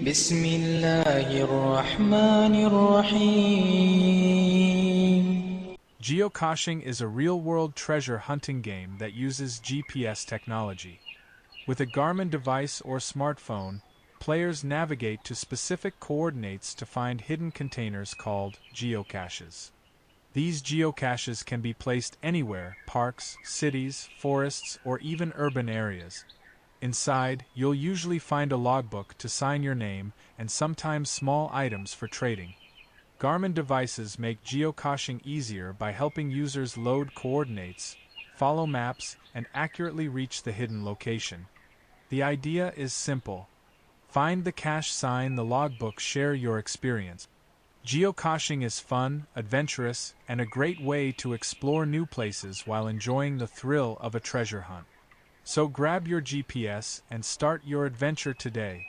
بسم الله الرحمن الرحيم. Geocaching is a real-world treasure hunting game that uses GPS technology. With a Garmin device or smartphone, players navigate to specific coordinates to find hidden containers called geocaches. These geocaches can be placed anywhere: parks, cities, forests, or even urban areas. Inside, you'll usually find a logbook to sign your name and sometimes small items for trading. Garmin devices make geocaching easier by helping users load coordinates, follow maps, and accurately reach the hidden location. The idea is simple. Find the cache, sign the logbook, share your experience. Geocaching is fun, adventurous, and a great way to explore new places while enjoying the thrill of a treasure hunt. So grab your GPS and start your adventure today.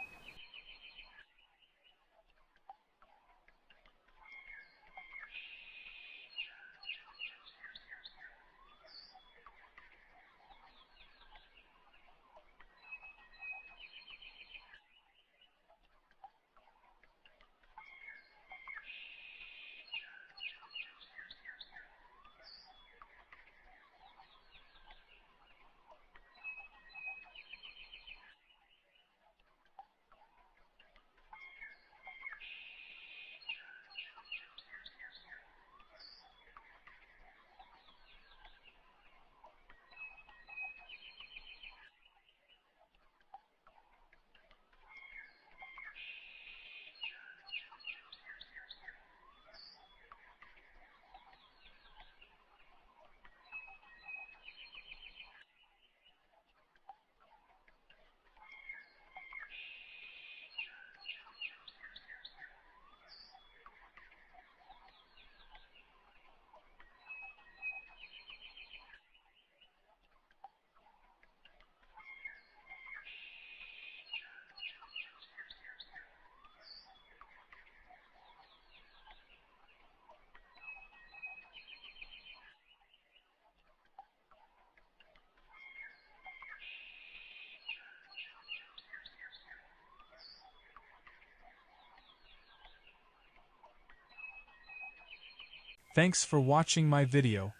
Thanks for watching my video.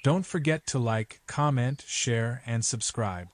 Don't forget to like, comment, share, and subscribe.